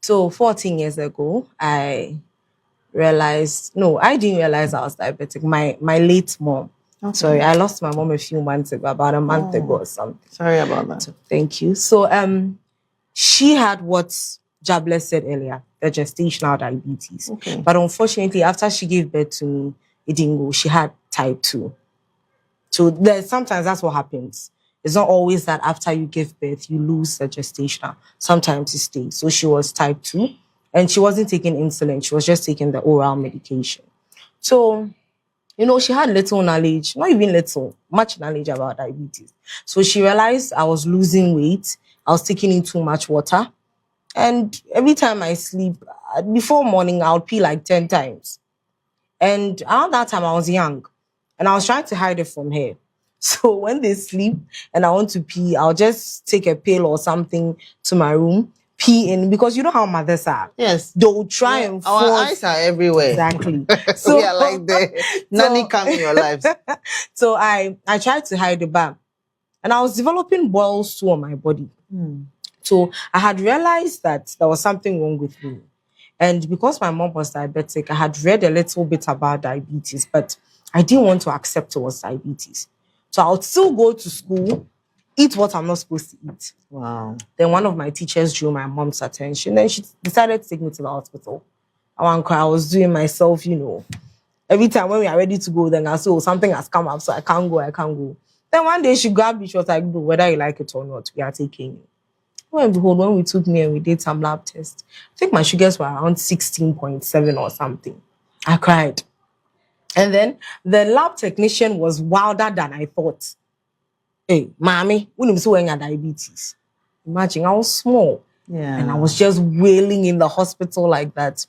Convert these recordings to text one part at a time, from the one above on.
So 14 years ago, I didn't realize I was diabetic. My late mom. Okay. Sorry, I lost my mom a few months ago, about a month ago or something. Sorry about that. So, thank you. So she had what Jabler said earlier, the gestational diabetes. Okay. But unfortunately, after she gave birth to me, it didn't go. She had type 2. So sometimes that's what happens. It's not always that after you give birth, you lose the gestational. Sometimes it stays. So she was type 2 and she wasn't taking insulin. She was just taking the oral medication. So, she had little knowledge, not even little, much knowledge about diabetes. So she realized I was losing weight. I was taking in too much water. And every time I sleep, before morning, I would pee like 10 times. And around that time, I was young. And I was trying to hide it from her. So when they sleep and I want to pee, I'll just take a pill or something to my room, pee in, because you know how mothers are. Yes. They'll try and force. Our eyes are everywhere. Exactly. So we are like the nanny come in your lives. So I tried to hide the back. And I was developing boils too on my body. So I had realized that there was something wrong with me. And because my mom was diabetic, I had read a little bit about diabetes, but I didn't want to accept it was diabetes. So I would still go to school, eat what I'm not supposed to eat. Wow. Then one of my teachers drew my mom's attention. Then she decided to take me to the hospital. I was doing myself, Every time when we are ready to go, then I say, something has come up, so I can't go. Then one day she grabbed me, she was like, no, whether you like it or not, we are taking you. When we took me and we did some lab tests, I think my sugars were around 16.7 or something. I cried. And then the lab technician was wilder than I thought. Hey, mommy, when you saw your diabetes, imagine I was small. Yeah. And I was just wailing in the hospital like that.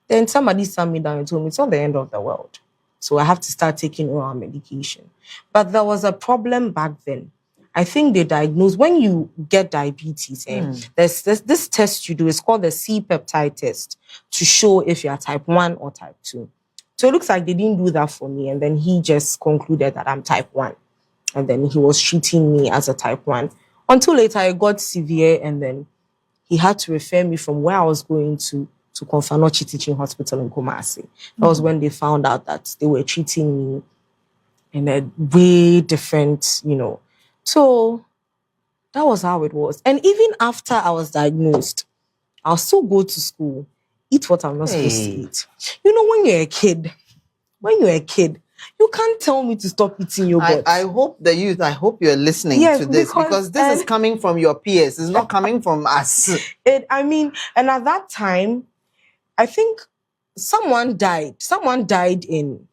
Then somebody sat me down and told me it's not the end of the world. So I have to start taking oral medication. But there was a problem back then. I think they diagnose when you get diabetes. There's this test you do. It's called the C-peptide test to show if you are type 1 or type 2. So it looks like they didn't do that for me. And then he just concluded that I'm type 1. And then he was treating me as a type 1. Until later, it got severe. And then he had to refer me from where I was going to Konfanochi Teaching Hospital in Kumasi. That was when they found out that they were treating me in a way different, So that was how it was. And even after I was diagnosed, I'll still go to school, eat what I'm not supposed to eat. When you're a kid, you can't tell me to stop eating yogurt. I hope the youth, I hope you're listening to this because this is coming from your peers. It's not coming from us. And at that time, I think someone died. Someone died in,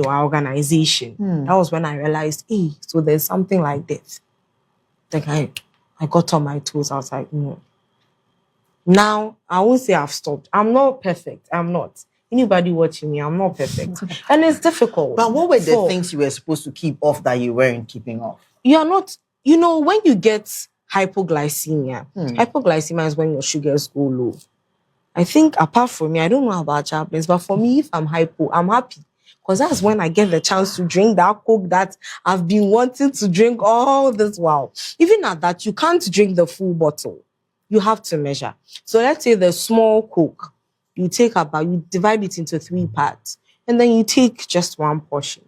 our organization. That was when I realized, so there's something like this. Like I got on my toes. I was like, no. Now, I won't say I've stopped. I'm not perfect. I'm not. Anybody watching me, I'm not perfect. And it's difficult. But what were the things you were supposed to keep off that you weren't keeping off? You're not, when you get hypoglycemia, hypoglycemia is when your sugars go low. I think apart from me, I don't know about chaplains, but for me, if I'm hypo, I'm happy. Because that's when I get the chance to drink that Coke that I've been wanting to drink all this while. Even at that, you can't drink the full bottle. You have to measure. So let's say the small Coke, you divide it into 3 parts, and then you take just 1 portion.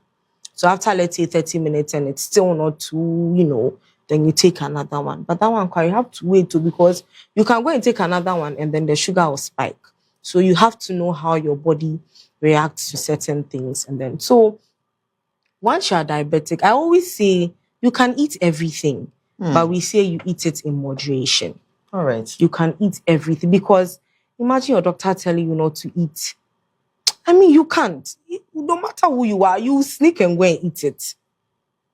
So after, let's say, 30 minutes and it's still not too, then you take another one. But that one, you have to wait because you can go and take another one and then the sugar will spike. So you have to know how your body reacts to certain things. And then, so once you're diabetic, I always say you can eat everything, but we say you eat it in moderation. All right. You can eat everything because imagine your doctor telling you not to eat. You can't. No matter who you are, you sneak and go and eat it.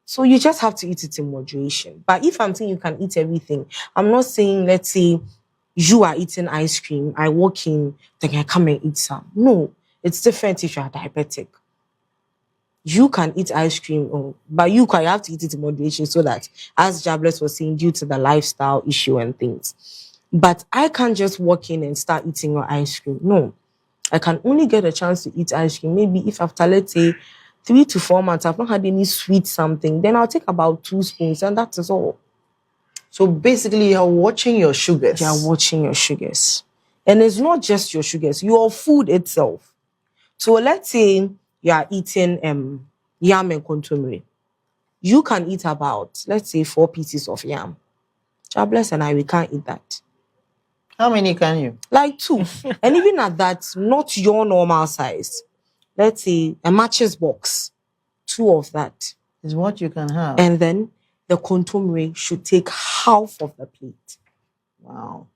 So you just have to eat it in moderation. But if I'm saying you can eat everything, I'm not saying, let's say, you are eating ice cream, I walk in, then I come and eat some. No, it's different if you are diabetic. You can eat ice cream, but you have to eat it in moderation so that, as Jablet was saying, due to the lifestyle issue and things. But I can't just walk in and start eating your ice cream. No, I can only get a chance to eat ice cream maybe if after, let's say, 3 to 4 months, I've not had any sweet something, then I'll take about 2 spoons and that is all. So basically, you're watching your sugars. You're watching your sugars. And it's not just your sugars, your food itself. So let's say you are eating yam and kontomire. You can eat about, let's say, 4 pieces of yam. Jobless and we can't eat that. How many can you? Like 2. And even at that, not your normal size. Let's say a matches box. 2 of that is what you can have. And then the kontomire should take half of the plate. Wow.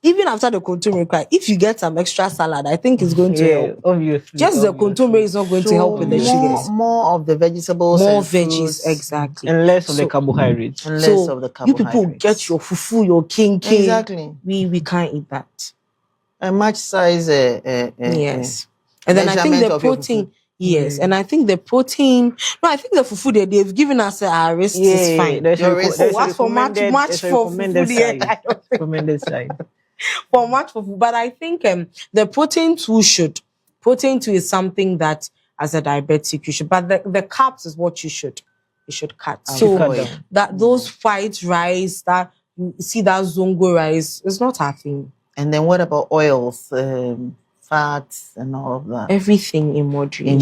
Even after the kontomire, if you get some extra salad, I think it's going to help. Obviously. Just the kontomire is not going to help with the sugars. More of the vegetables. More and veggies, fruits, exactly. And less of the carbohydrates. And less of the carbohydrates. You people get your fufu, your king. Exactly. We can't eat that. A match size. Yes. And then I think the protein. Yes, and I think the protein. No, I think the fufu they've given us our wrist is fine. There's for much for fufu. Recommended size. For much for food, but I think the protein too should. Protein too is something that as a diabetic you should. But the carbs is what you should cut. So that those white rice that you see that zongo rice is not our thing. And then what about oils? Fats and all of that. Everything in moderation.